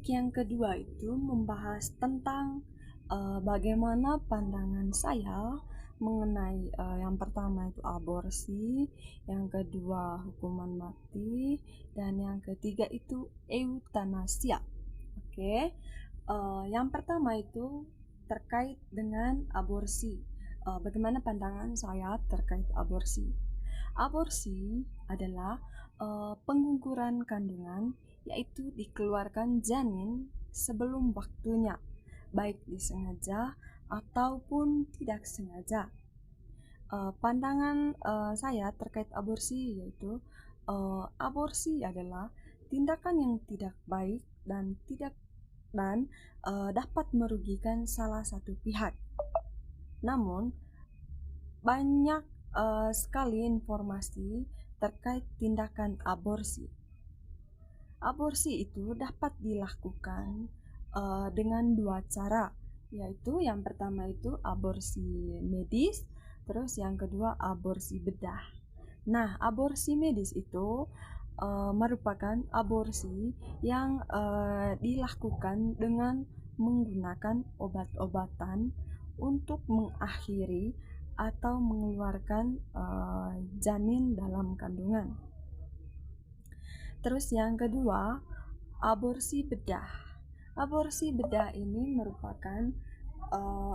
Topik yang kedua itu membahas tentang bagaimana pandangan saya mengenai yang pertama itu aborsi, yang kedua hukuman mati, dan yang ketiga itu eutanasia. Oke, yang pertama itu terkait dengan aborsi. Bagaimana pandangan saya terkait aborsi? Aborsi adalah pengguguran kandungan, yaitu dikeluarkan janin sebelum waktunya, baik disengaja ataupun tidak sengaja. Pandangan saya terkait aborsi yaitu aborsi adalah tindakan yang tidak baik dan dapat merugikan salah satu pihak. Namun banyak sekali informasi terkait tindakan aborsi. Aborsi itu dapat dilakukan dengan dua cara, yaitu yang pertama itu aborsi medis, terus yang kedua aborsi bedah. Nah, aborsi medis itu merupakan aborsi yang dilakukan dengan menggunakan obat-obatan untuk mengakhiri atau mengeluarkan janin dalam kandungan. Terus yang kedua, aborsi bedah. Aborsi bedah ini merupakan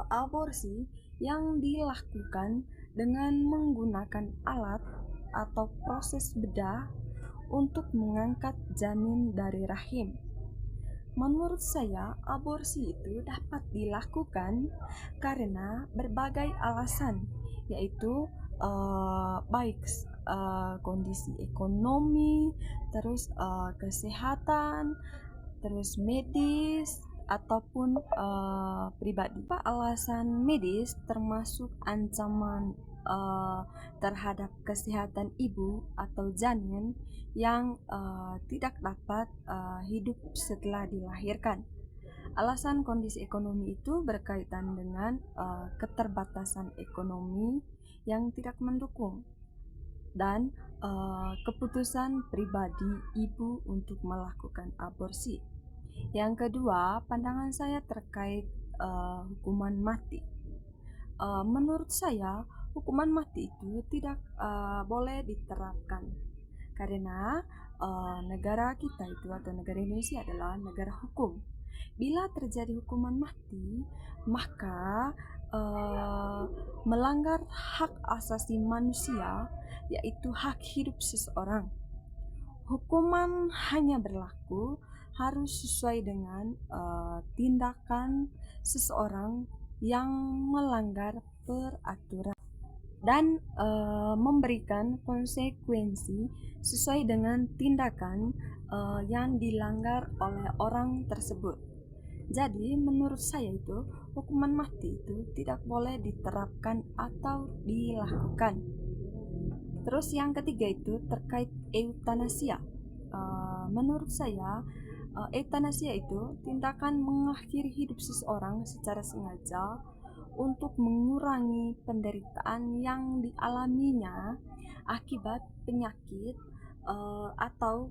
aborsi yang dilakukan dengan menggunakan alat atau proses bedah untuk mengangkat janin dari rahim. Menurut saya, aborsi itu dapat dilakukan karena berbagai alasan, yaitu baik kondisi ekonomi, terus kesehatan, terus medis, ataupun pribadi. Alasan medis termasuk ancaman terhadap kesehatan ibu atau janin yang tidak dapat hidup setelah dilahirkan. Alasan kondisi ekonomi itu berkaitan dengan keterbatasan ekonomi yang tidak mendukung dan keputusan pribadi ibu untuk melakukan aborsi. Yang kedua, pandangan saya terkait hukuman mati. Menurut saya, hukuman mati itu tidak boleh diterapkan karena negara kita itu atau negara Indonesia adalah negara hukum. Bila terjadi hukuman mati, maka melanggar hak asasi manusia, yaitu hak hidup seseorang. Hukuman hanya berlaku harus sesuai dengan tindakan seseorang yang melanggar peraturan dan memberikan konsekuensi sesuai dengan tindakan yang dilanggar oleh orang tersebut. Jadi menurut saya itu hukuman mati itu tidak boleh diterapkan atau dilakukan. Terus yang ketiga itu terkait eutanasia. Menurut saya eutanasia itu tindakan mengakhiri hidup seseorang secara sengaja untuk mengurangi penderitaan yang dialaminya akibat penyakit atau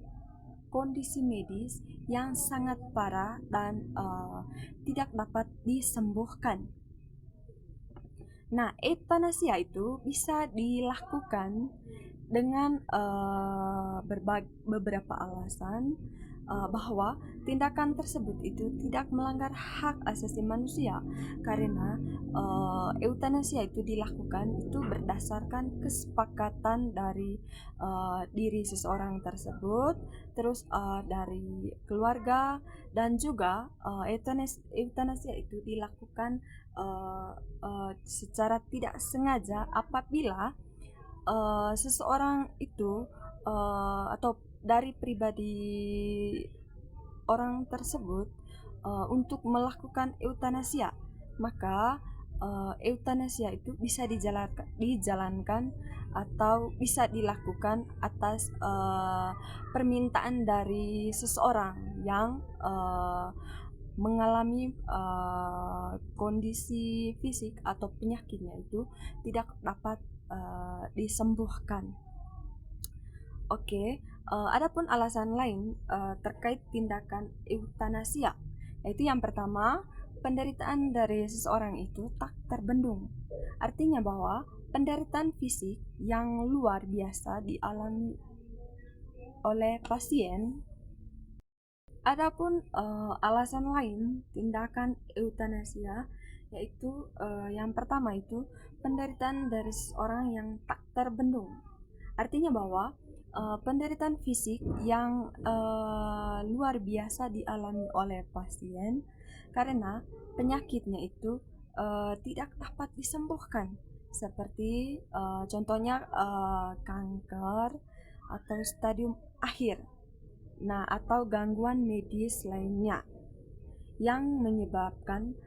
kondisi medis yang sangat parah dan tidak dapat disembuhkan. Nah, eutanasia itu bisa dilakukan dengan beberapa alasan bahwa tindakan tersebut itu tidak melanggar hak asasi manusia karena eutanasia itu dilakukan itu berdasarkan kesepakatan dari diri seseorang tersebut, terus dari keluarga, dan juga eutanasia itu dilakukan secara tidak sengaja apabila seseorang itu atau dari pribadi orang tersebut untuk melakukan eutanasia, maka eutanasia itu bisa dijalankan atau bisa dilakukan atas permintaan dari seseorang yang mengalami kondisi fisik atau penyakitnya itu tidak dapat disembuhkan. Oke, Adapun alasan lain terkait tindakan eutanasia, yaitu yang pertama, penderitaan dari seseorang itu tak terbendung. Artinya bahwa penderitaan fisik yang luar biasa dialami oleh pasien. Adapun alasan lain tindakan eutanasia, yaitu yang pertama itu penderitaan dari seseorang yang tak terbendung. Artinya bahwa penderitaan fisik yang luar biasa dialami oleh pasien karena penyakitnya itu tidak dapat disembuhkan, seperti contohnya kanker atau stadium akhir. Nah, atau gangguan medis lainnya yang menyebabkan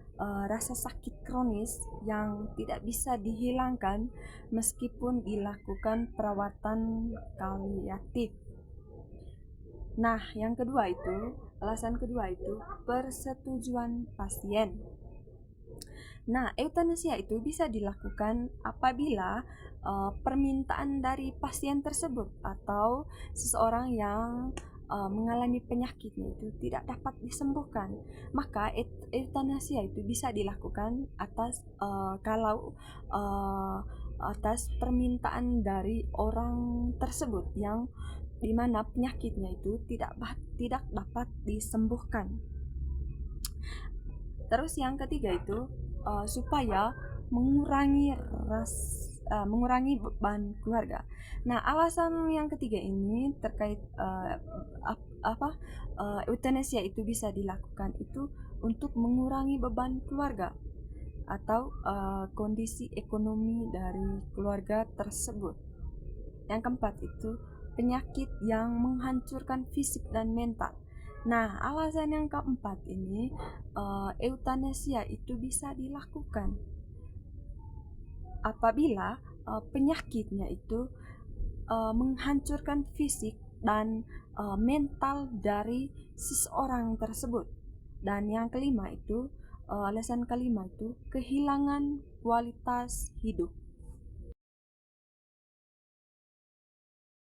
rasa sakit kronis yang tidak bisa dihilangkan meskipun dilakukan perawatan paliatif. Nah, yang kedua itu, alasan kedua itu persetujuan pasien. Nah, eutanasia itu bisa dilakukan apabila permintaan dari pasien tersebut atau seseorang yang mengalami penyakitnya itu tidak dapat disembuhkan, maka eutanasia itu bisa dilakukan kalau atas permintaan dari orang tersebut yang dimana penyakitnya itu tidak dapat disembuhkan. Terus yang ketiga itu supaya mengurangi beban keluarga. Nah, alasan yang ketiga ini terkait eutanasia itu bisa dilakukan itu untuk mengurangi beban keluarga atau kondisi ekonomi dari keluarga tersebut. Yang keempat itu penyakit yang menghancurkan fisik dan mental. Nah, alasan yang keempat ini eutanasia itu bisa dilakukan apabila penyakitnya itu menghancurkan fisik dan mental dari seseorang tersebut. Dan yang kelima itu alasan kelima itu kehilangan kualitas hidup.